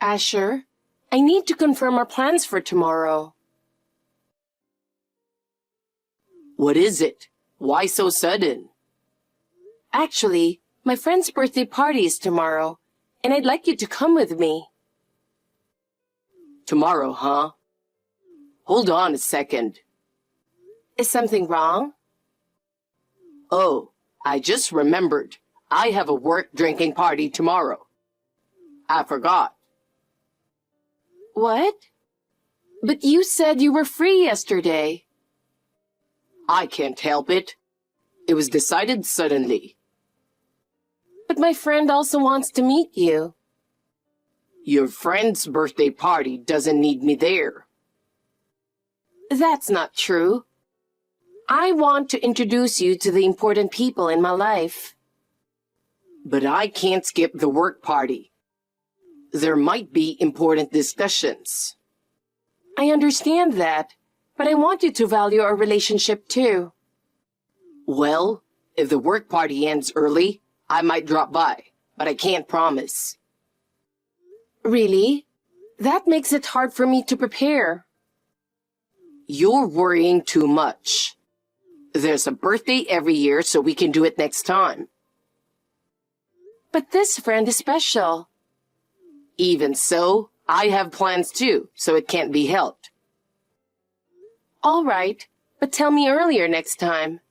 Asher, I need to confirm our plans for tomorrow. What is it? Why so sudden? Actually, my friend's birthday party is tomorrow, and I'd like you to come with me. Tomorrow, huh? Hold on a second. Is something wrong? Oh, I just remembered. I have a work drinking party tomorrow. I forgot. What? But you said you were free yesterday. I can't help it. It was decided suddenly. But my friend also wants to meet you. Your friend's birthday party doesn't need me there. That's not true. I want to introduce you to the important people in my life. But I can't skip the work party. There might be important discussions. I understand that, but I want you to value our relationship too. Well, if the work party ends early, I might drop by, but I can't promise. Really? That makes it hard for me to prepare. You're worrying too much. There's a birthday every year, so we can do it next time. But this friend is special. Even so, I have plans too, so it can't be helped. All right, but tell me earlier next time.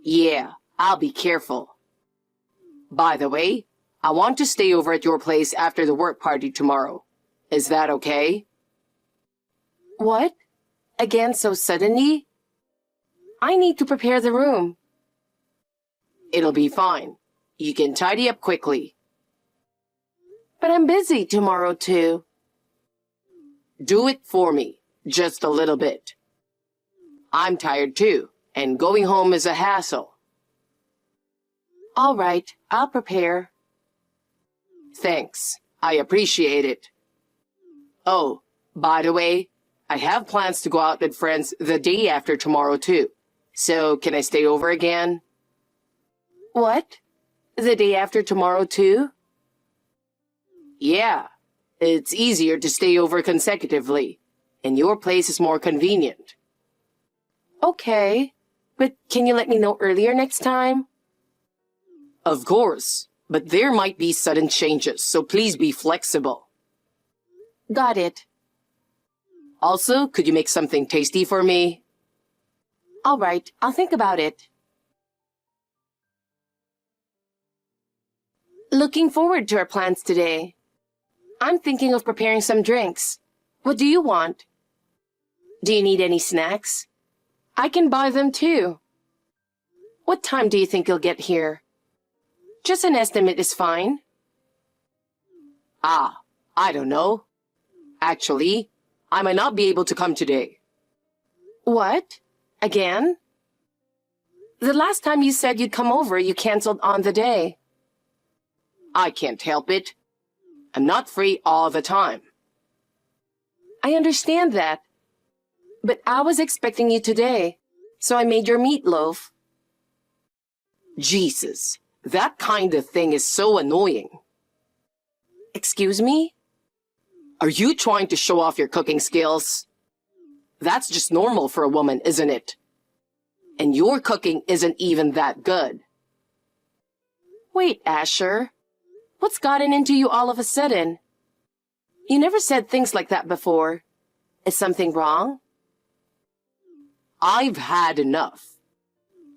Yeah, I'll be careful. By the way, I want to stay over at your place after the work party tomorrow. Is that okay? What? Again so suddenly? I need to prepare the room. It'll be fine. You can tidy up quickly. But I'm busy tomorrow too. Do it for me, just a little bit. I'm tired too, and going home is a hassle. All right, I'll prepare. Thanks. I appreciate it. Oh, by the way, I have plans to go out with friends the day after tomorrow too. So can I stay over again? What? The day after tomorrow too? Yeah, it's easier to stay over consecutively, and your place is more convenient. Okay, but can you let me know earlier next time? Of course, but there might be sudden changes, so please be flexible. Got it. Also, could you make something tasty for me? All right, I'll think about it. Looking forward to our plans today. I'm thinking of preparing some drinks. What do you want? Do you need any snacks? I can buy them too. What time do you think you'll get here? Just an estimate is fine. I don't know. Actually, I might not be able to come today. What? Again? The last time you said you'd come over, you canceled on the day. I can't help it. I'm not free all the time. I understand that. But I was expecting you today, so I made your meatloaf. Jesus, that kind of thing is so annoying. Excuse me? Are you trying to show off your cooking skills? That's just normal for a woman, isn't it? And your cooking isn't even that good. Wait, Asher. What's gotten into you all of a sudden? You never said things like that before. Is something wrong? I've had enough.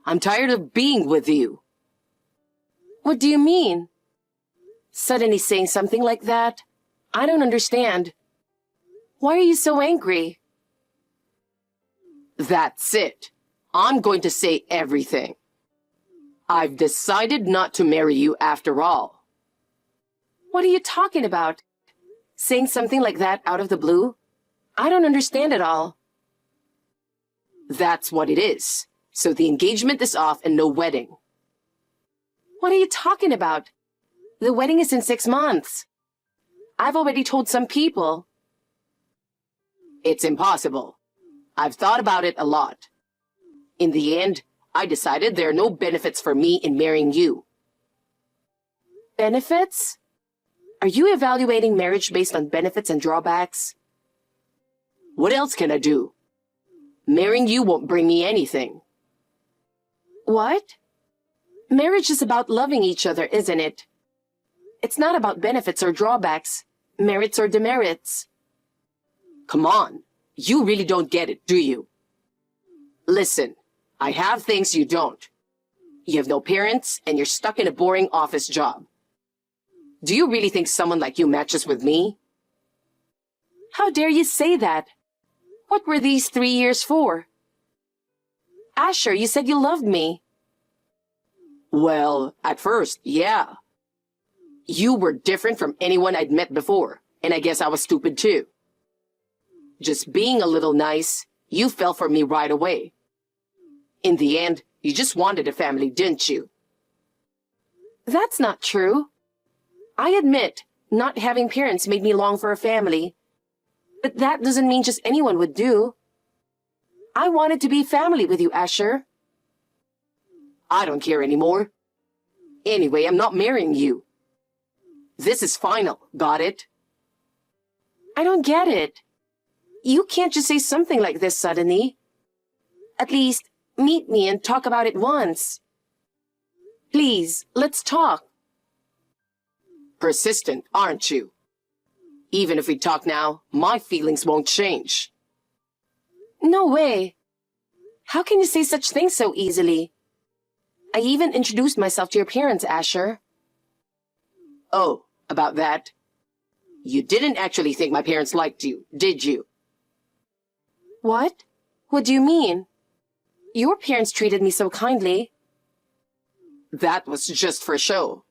I'm tired of being with you. What do you mean? Suddenly saying something like that? I don't understand. Why are you so angry? That's it. I'm going to say everything. I've decided not to marry you after all. What are you talking about? Saying something like that out of the blue? I don't understand at all. That's what it is. So the engagement is off and no wedding. What are you talking about? The wedding is in 6 months. I've already told some people. It's impossible. I've thought about it a lot. In the end, I decided there are no benefits for me in marrying you. Benefits? Are you evaluating marriage based on benefits and drawbacks? What else can I do? Marrying you won't bring me anything. What? Marriage is about loving each other, isn't it? It's not about benefits or drawbacks, merits or demerits. Come on, you really don't get it, do you? Listen, I have things you don't. You have no parents, and you're stuck in a boring office job. Do you really think someone like you matches with me? How dare you say that? What were these 3 years for? Asher, you said you loved me. Well, at first, yeah. You were different from anyone I'd met before, and I guess I was stupid too. Just being a little nice, you fell for me right away. In the end, you just wanted a family, didn't you? That's not true. I admit, not having parents made me long for a family. But that doesn't mean just anyone would do. I wanted to be family with you, Asher. I don't care anymore. Anyway, I'm not marrying you. This is final, got it? I don't get it. You can't just say something like this suddenly. At least, meet me and talk about it once. Please, let's talk. Persistent, aren't you? Even if we talk now, my feelings won't change. No way. How can you say such things so easily? I even introduced myself to your parents, Asher. Oh, about that? You didn't actually think my parents liked you, did you? What? What do you mean? Your parents treated me so kindly. That was just for show.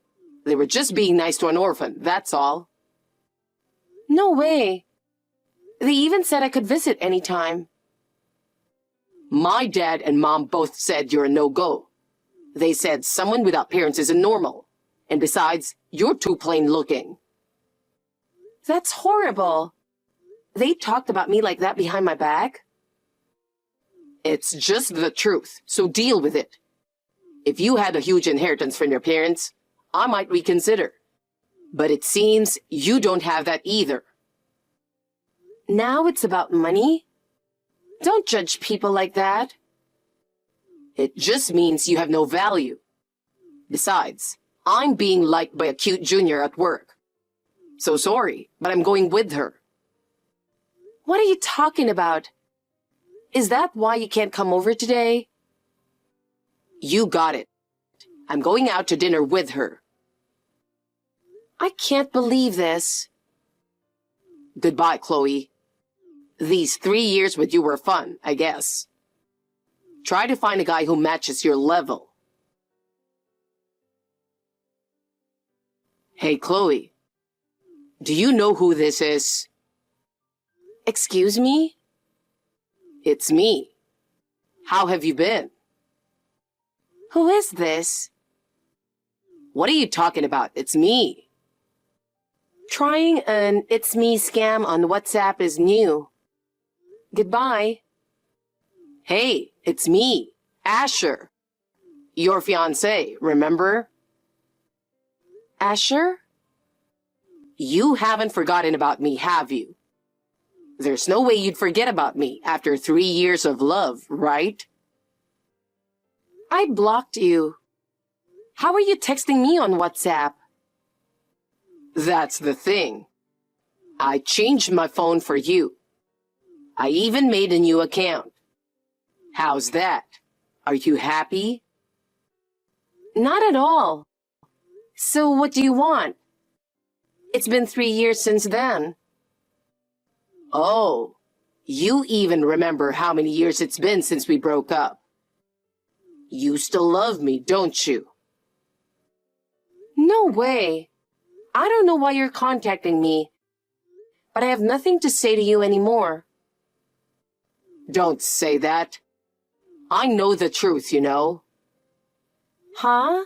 They were just being nice to an orphan, that's all. No way. They even said I could visit anytime. My dad and mom both said you're a no-go. They said someone without parents isn't normal. And besides, you're too plain looking. That's horrible. They talked about me like that behind my back? It's just the truth, so deal with it. If you had a huge inheritance from your parents, I might reconsider. But it seems you don't have that either. Now it's about money? Don't judge people like that. It just means you have no value. Besides, I'm being liked by a cute junior at work. So sorry, but I'm going with her. What are you talking about? Is that why you can't come over today? You got it. I'm going out to dinner with her. I can't believe this. Goodbye, Chloe. These 3 years with you were fun, I guess. Try to find a guy who matches your level. Hey, Chloe. Do you know who this is? Excuse me? It's me. How have you been? Who is this? What are you talking about? It's me. Trying an It's Me scam on WhatsApp is new. Goodbye. Hey, it's me, Asher. Your fiancé, remember? Asher? You haven't forgotten about me, have you? There's no way you'd forget about me after 3 years of love, right? I blocked you. How are you texting me on WhatsApp? That's the thing. I changed my phone for you. I even made a new account. How's that? Are you happy? Not at all. So what do you want? It's been 3 years since then. Oh, you even remember how many years it's been since we broke up. You still love me, don't you? No way. I don't know why you're contacting me, but I have nothing to say to you anymore. Don't say that. I know the truth, you know. Huh?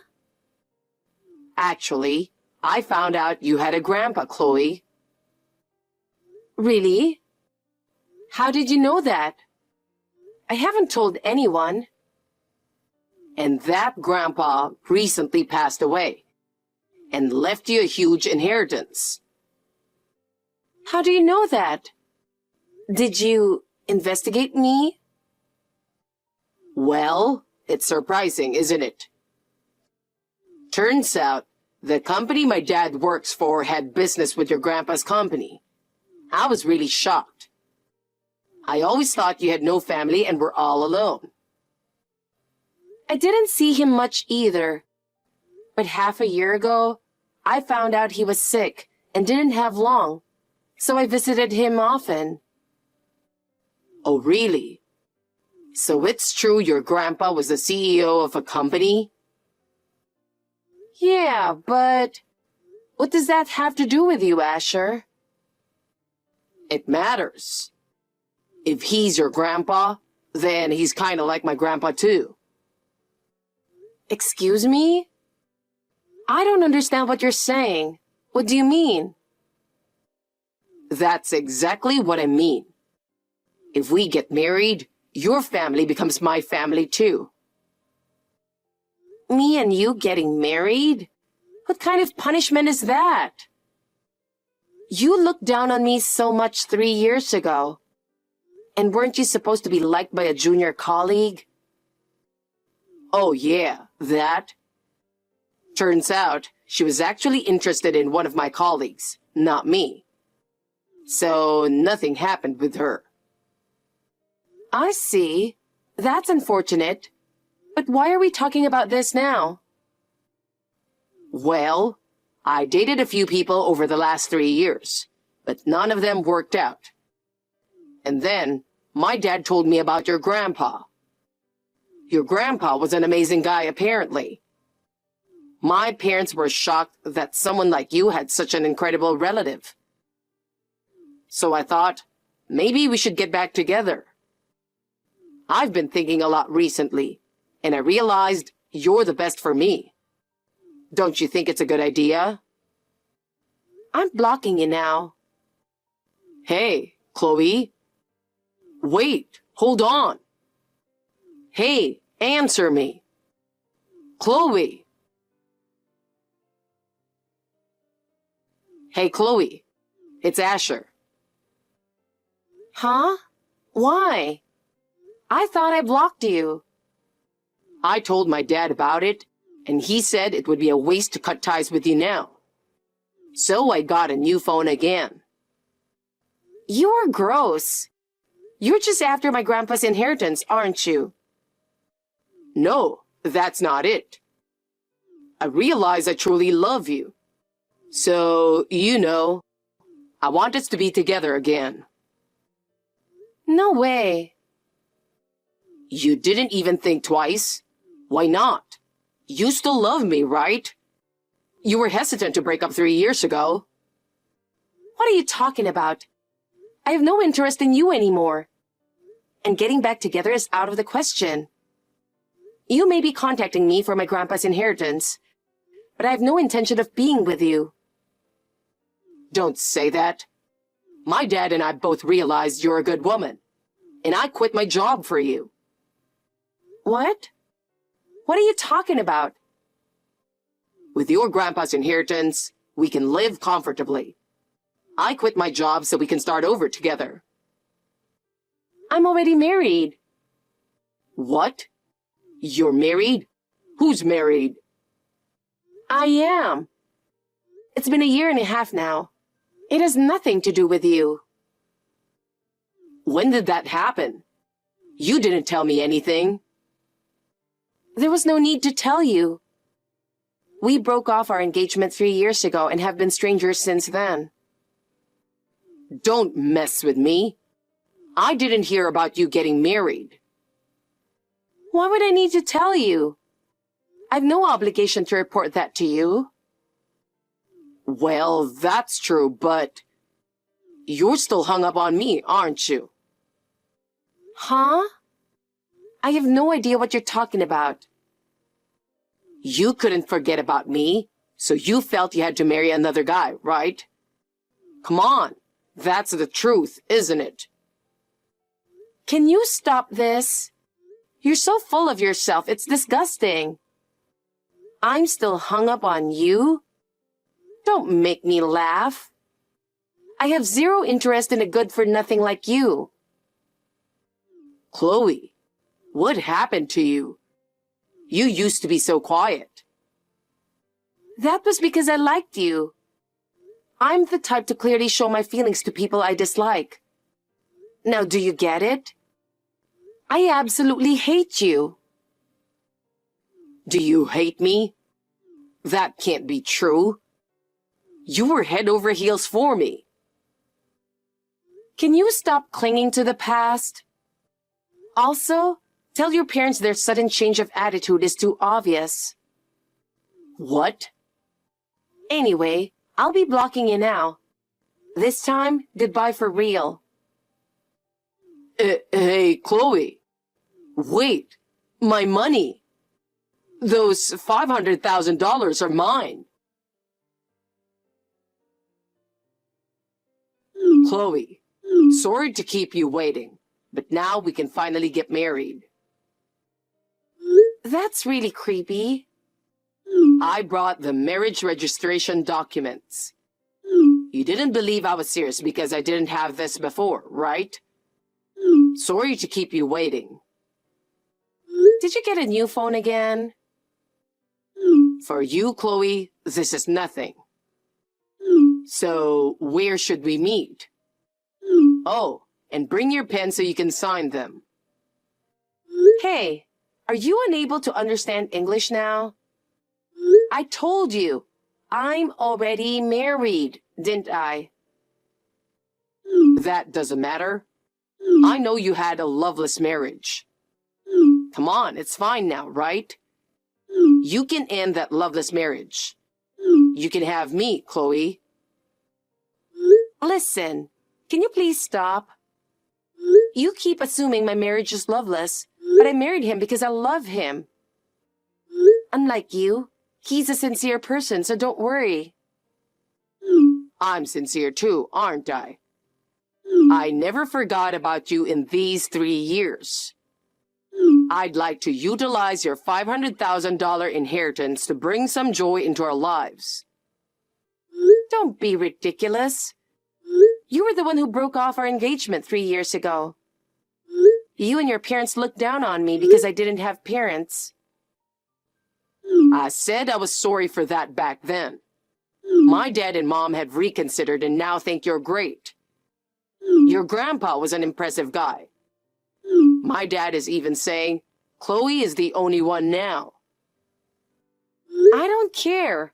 Actually, I found out you had a grandpa, Chloe. Really? How did you know that? I haven't told anyone. And that grandpa recently passed away. and left you a huge inheritance. How do you know that? Did you investigate me? Well, it's surprising, isn't it? Turns out, the company my dad works for had business with your grandpa's company. I was really shocked. I always thought you had no family and were all alone. I didn't see him much either. But half a year ago, I found out he was sick and didn't have long, so I visited him often. Oh, really? So it's true your grandpa was the CEO of a company? Yeah, but what does that have to do with you, Asher? It matters. If he's your grandpa, then he's kind of like my grandpa too. Excuse me? I don't understand what you're saying. What do you mean? That's exactly what I mean. If we get married, your family becomes my family too. Me and you getting married? What kind of punishment is that? You looked down on me so much 3 years ago. And weren't you supposed to be liked by a junior colleague? Oh yeah, that. Turns out, she was actually interested in one of my colleagues, not me. So nothing happened with her. I see. That's unfortunate. But why are we talking about this now? Well, I dated a few people over the last 3 years, but none of them worked out. And then, my dad told me about your grandpa. Your grandpa was an amazing guy, apparently. My parents were shocked that someone like you had such an incredible relative. So I thought, maybe we should get back together. I've been thinking a lot recently, and I realized you're the best for me. Don't you think it's a good idea? I'm blocking you now. Hey, Chloe. Wait, hold on. Hey, answer me. Chloe. Hey, Chloe. It's Asher. Huh? Why? I thought I blocked you. I told my dad about it, and he said it would be a waste to cut ties with you now. So I got a new phone again. You're gross. You're just after my grandpa's inheritance, aren't you? No, that's not it. I realize I truly love you. So, I want us to be together again. No way. You didn't even think twice? Why not? You still love me, right? You were hesitant to break up 3 years ago. What are you talking about? I have no interest in you anymore. And getting back together is out of the question. You may be contacting me for my grandpa's inheritance, but I have no intention of being with you. Don't say that. My dad and I both realized you're a good woman, and I quit my job for you. What? What are you talking about? With your grandpa's inheritance, we can live comfortably. I quit my job so we can start over together. I'm already married. What? You're married? Who's married? I am. It's been 1.5 years now. It has nothing to do with you. When did that happen? You didn't tell me anything. There was no need to tell you. We broke off our engagement 3 years ago and have been strangers since then. Don't mess with me. I didn't hear about you getting married. Why would I need to tell you? I've no obligation to report that to you. Well, that's true, but you're still hung up on me, aren't you? Huh? I have no idea what you're talking about. You couldn't forget about me, so you felt you had to marry another guy, right? Come on, that's the truth, isn't it? Can you stop this? You're so full of yourself, it's disgusting. I'm still hung up on you? Don't make me laugh. I have zero interest in a good-for-nothing like you. Chloe, what happened to you? You used to be so quiet. That was because I liked you. I'm the type to clearly show my feelings to people I dislike. Now, do you get it? I absolutely hate you. Do you hate me? That can't be true. You were head over heels for me. Can you stop clinging to the past? Also, tell your parents their sudden change of attitude is too obvious. What? Anyway, I'll be blocking you now. This time, goodbye for real. Hey, Chloe. Wait, my money. Those $500,000 are mine. Chloe, sorry to keep you waiting, but now we can finally get married. That's really creepy. I brought the marriage registration documents. You didn't believe I was serious because I didn't have this before, right? Sorry to keep you waiting. Did you get a new phone again? For you, Chloe, this is nothing. So, where should we meet? Oh, and bring your pen so you can sign them. Hey, are you unable to understand English now? I told you, I'm already married, didn't I? That doesn't matter. I know you had a loveless marriage. Come on, it's fine now, right? You can end that loveless marriage. You can have me, Chloe. Listen, can you please stop? You keep assuming my marriage is loveless, but I married him because I love him. Unlike you, he's a sincere person, so don't worry. I'm sincere too, aren't I? I never forgot about you in these 3 years. I'd like to utilize your $500,000 inheritance to bring some joy into our lives. Don't be ridiculous. You were the one who broke off our engagement 3 years ago. You and your parents looked down on me because I didn't have parents. I said I was sorry for that back then. My dad and mom have reconsidered and now think you're great. Your grandpa was an impressive guy. My dad is even saying, Chloe is the only one now. I don't care.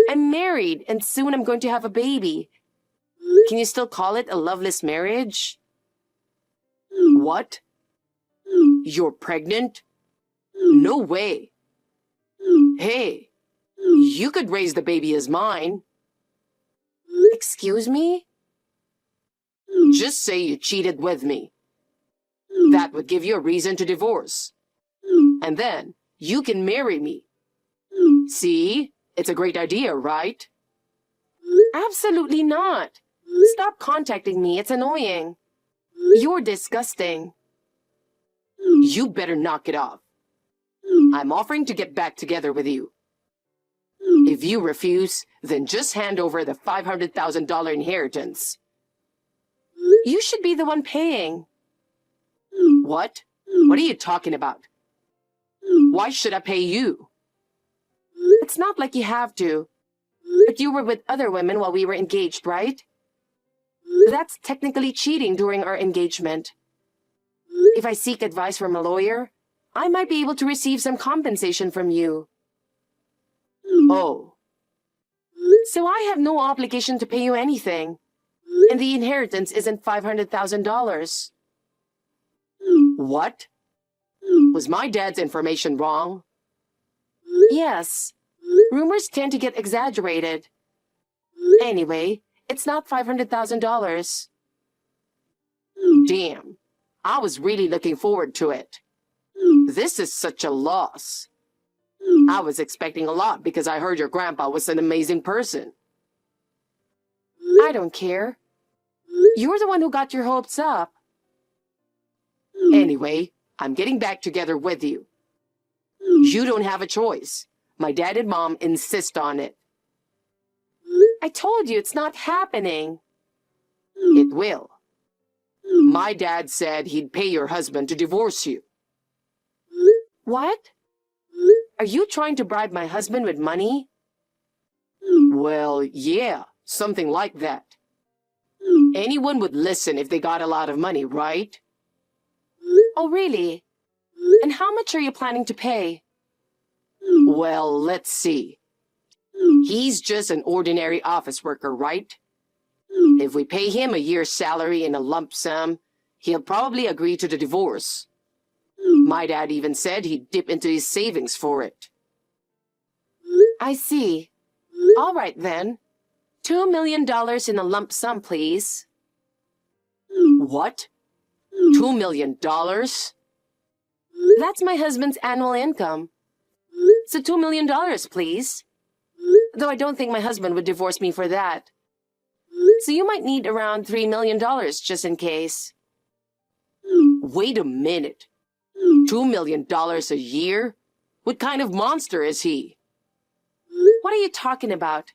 I'm married, and soon I'm going to have a baby. Can you still call it a loveless marriage? What? You're pregnant? No way. Hey, you could raise the baby as mine. Excuse me? Just say you cheated with me. That would give you a reason to divorce. And then you can marry me. See? It's a great idea, right? Absolutely not. Stop contacting me. It's annoying. You're disgusting. You better knock it off. I'm offering to get back together with you. If you refuse, then just hand over the $500,000 inheritance. You should be the one paying. What? What are you talking about? Why should I pay you? It's not like you have to. But you were with other women while we were engaged, right? That's technically cheating during our engagement. If I seek advice from a lawyer, I might be able to receive some compensation from you. Oh. So I have no obligation to pay you anything. And the inheritance isn't $500,000. What? Was my dad's information wrong? Yes. Rumors tend to get exaggerated. Anyway, it's not $500,000. Damn. I was really looking forward to it. This is such a loss. I was expecting a lot because I heard your grandpa was an amazing person. I don't care. You're the one who got your hopes up. Anyway, I'm getting back together with you. You don't have a choice. My dad and mom insist on it. I told you it's not happening. It will. My dad said he'd pay your husband to divorce you. What? Are you trying to bribe my husband with money? Well, yeah, something like that. Anyone would listen if they got a lot of money, right? Oh, really? And how much are you planning to pay? Well, let's see. He's just an ordinary office worker, right? If we pay him a year's salary in a lump sum, he'll probably agree to the divorce. My dad even said he'd dip into his savings for it. I see. All right then. $2 million in a lump sum, please. What? $2 million? That's my husband's annual income. So $2 million, please. Though I don't think my husband would divorce me for that. So you might need around $3 million just in case. Wait a minute. $2 million a year? What kind of monster is he? What are you talking about?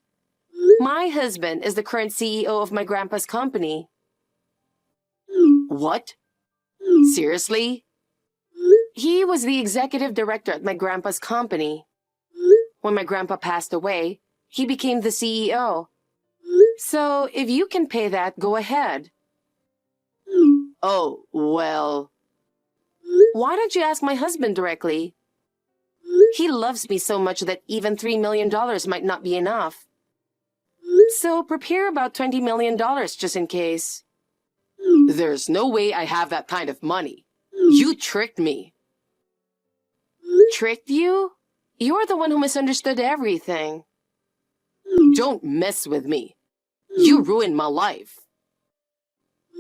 My husband is the current CEO of my grandpa's company. What? Seriously? He was the executive director at my grandpa's company. When my grandpa passed away, he became the CEO. So if you can pay that, go ahead. Oh, well... Why don't you ask my husband directly? He loves me so much that even $3 million might not be enough. So prepare about $20 million just in case. There's no way I have that kind of money. You tricked me. Tricked you? You're the one who misunderstood everything. Don't mess with me. You ruined my life.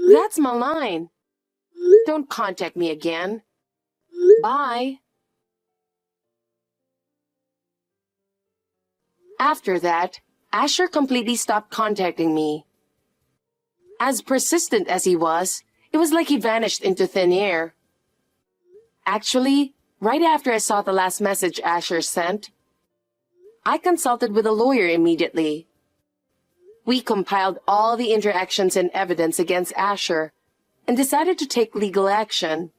That's my line. Don't contact me again. Bye. After that, Asher completely stopped contacting me. As persistent as he was, it was like he vanished into thin air. Actually, right after I saw the last message Asher sent, I consulted with a lawyer immediately. We compiled all the interactions and evidence against Asher and decided to take legal action.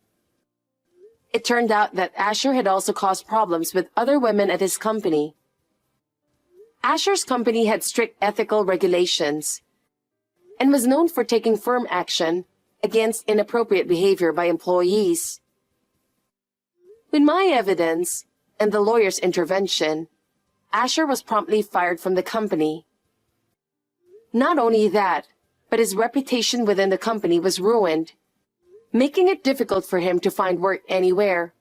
It turned out that Asher had also caused problems with other women at his company. Asher's company had strict ethical regulations and was known for taking firm action against inappropriate behavior by employees. With my evidence and the lawyer's intervention, Asher was promptly fired from the company. Not only that, but his reputation within the company was ruined, making it difficult for him to find work anywhere.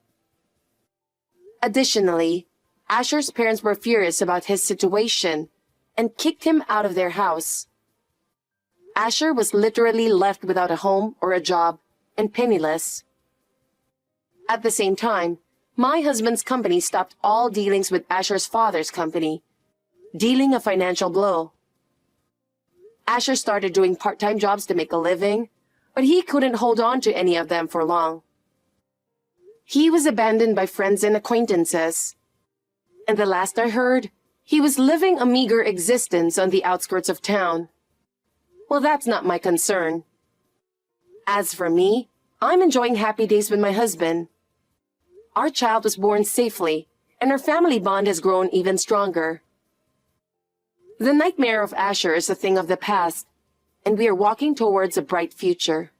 Additionally, Asher's parents were furious about his situation and kicked him out of their house. Asher was literally left without a home or a job and penniless. At the same time, my husband's company stopped all dealings with Asher's father's company, dealing a financial blow. Asher started doing part-time jobs to make a living, but he couldn't hold on to any of them for long. He was abandoned by friends and acquaintances. And the last I heard, he was living a meager existence on the outskirts of town. Well, that's not my concern. As for me, I'm enjoying happy days with my husband. Our child was born safely, and our family bond has grown even stronger. The nightmare of Asher is a thing of the past, and we are walking towards a bright future.